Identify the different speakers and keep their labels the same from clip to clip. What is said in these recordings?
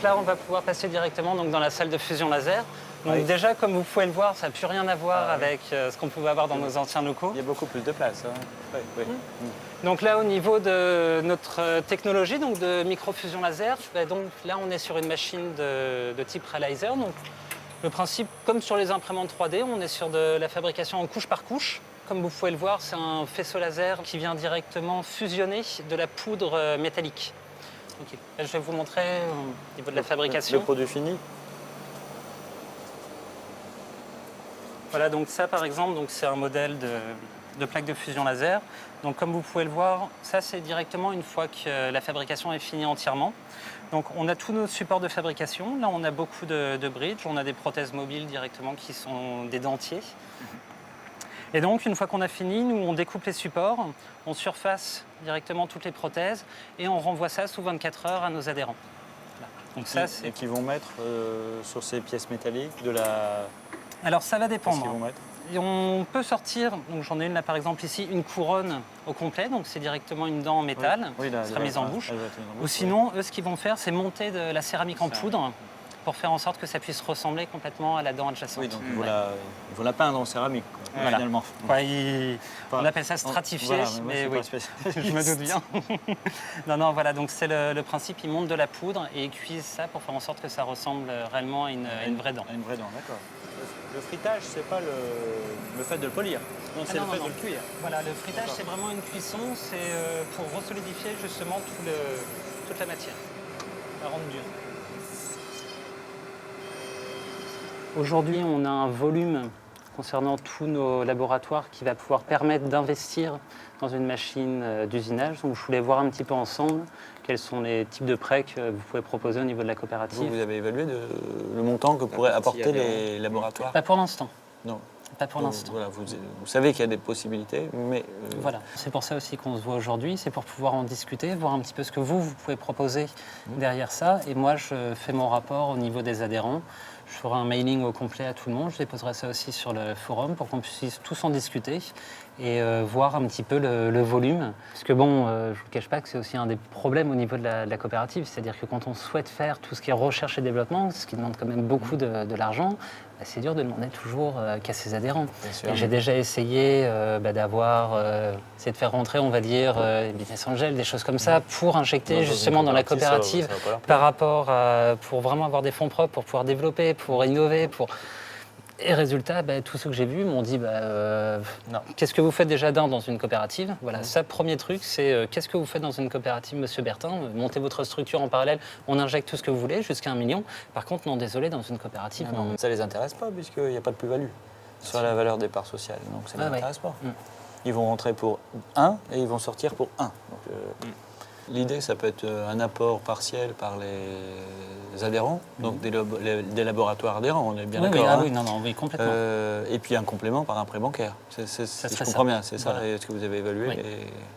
Speaker 1: là, on va pouvoir passer directement donc, dans la salle de fusion laser. Donc déjà, comme vous pouvez le voir, ça n'a plus rien à voir avec ce qu'on pouvait avoir dans nos anciens locaux.
Speaker 2: Il y a beaucoup plus de place. Hein. Oui.
Speaker 1: Donc là, au niveau de notre technologie, donc de microfusion laser, donc là, on est sur une machine de type Realizer. Donc le principe, comme sur les imprimantes 3D, on est sur de la fabrication en couche par couche. Comme vous pouvez le voir, c'est un faisceau laser qui vient directement fusionner de la poudre métallique. Okay. Là, je vais vous montrer au niveau de la fabrication.
Speaker 2: Le produit fini.
Speaker 1: Voilà, donc ça par exemple, c'est un modèle de plaque de fusion laser. Donc comme vous pouvez le voir, ça c'est directement une fois que la fabrication est finie entièrement. Donc on a tous nos supports de fabrication. Là on a beaucoup de bridges, on a des prothèses mobiles directement qui sont des dentiers. Et donc une fois qu'on a fini, nous on découpe les supports, on surface directement toutes les prothèses et on renvoie ça sous 24 heures à nos adhérents. Voilà. Donc ça,
Speaker 2: et qui vont mettre sur ces pièces métalliques de la...
Speaker 1: Alors ça va dépendre.
Speaker 2: Vont mettre
Speaker 1: Et on peut sortir, donc j'en ai une là par exemple ici, une couronne au complet, donc c'est directement une dent en métal qui sera mise en bouche. Ou sinon, eux ce qu'ils vont faire, c'est monter de la céramique en poudre pour faire en sorte que ça puisse ressembler complètement à la dent adjacente.
Speaker 2: Oui, donc il faut la peindre en céramique,
Speaker 1: voilà.
Speaker 2: Finalement.
Speaker 1: Ouais, on appelle ça stratifié, mais oui, je me doute bien. non, voilà, donc c'est le principe, ils montent de la poudre et ils cuisent ça pour faire en sorte que ça ressemble réellement à une vraie dent.
Speaker 2: À une vraie dent, d'accord. Le fritage, c'est pas le fait de le polir, non, c'est le fait de le cuire.
Speaker 1: Voilà, le fritage, c'est vraiment une cuisson, c'est pour resolidifier justement toute la matière, la rendre dure. Aujourd'hui, on a un volume concernant tous nos laboratoires qui va pouvoir permettre d'investir dans une machine d'usinage. Donc je voulais voir un petit peu ensemble quels sont les types de prêts que vous pouvez proposer au niveau de la coopérative.
Speaker 2: Vous avez évalué le montant que pourraient apporter les laboratoires?
Speaker 1: Pas pour l'instant.
Speaker 2: Non.
Speaker 1: Pas pour l'instant.
Speaker 2: Voilà, vous savez qu'il y a des possibilités, mais...
Speaker 1: Voilà, c'est pour ça aussi qu'on se voit aujourd'hui, c'est pour pouvoir en discuter, voir un petit peu ce que vous pouvez proposer derrière ça. Et moi, je fais mon rapport au niveau des adhérents. Je ferai un mailing au complet à tout le monde. Je déposerai ça aussi sur le forum pour qu'on puisse tous en discuter et voir un petit peu le volume. Parce que bon, je ne vous cache pas que c'est aussi un des problèmes au niveau de la coopérative. C'est-à-dire que quand on souhaite faire tout ce qui est recherche et développement, ce qui demande quand même beaucoup de l'argent, c'est dur de demander toujours qu'à ses adhérents. Et j'ai déjà essayé essayé de faire rentrer, on va dire, Business Angel, des choses comme ça, pour injecter justement dans la coopérative par rapport pour vraiment avoir des fonds propres, pour pouvoir développer, pour innover, Et résultat, tous ceux que j'ai vus m'ont dit non. Qu'est-ce que vous faites déjà dans une coopérative? Voilà, ça, premier truc, c'est qu'est-ce que vous faites dans une coopérative, monsieur Bertin? Montez votre structure en parallèle, on injecte tout ce que vous voulez, jusqu'à 1 million. Par contre, non, désolé, dans une coopérative, non.
Speaker 2: Ça ne les intéresse pas, puisqu'il n'y a pas de plus-value sur la valeur des parts sociales. Donc ça ne les intéresse pas. Ils vont rentrer pour 1 et ils vont sortir pour 1. Donc, l'idée, ça peut être un apport partiel par les adhérents, donc des laboratoires adhérents, on est bien d'accord.
Speaker 1: Oui, complètement.
Speaker 2: Et puis un complément par un prêt bancaire. Je comprends bien, c'est ça. Est-ce que vous avez évalué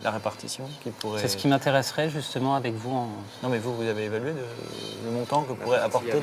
Speaker 2: la répartition qui pourrait...
Speaker 1: C'est ce qui m'intéresserait justement avec vous.
Speaker 2: Non, mais vous avez évalué le montant que pourrait apporter...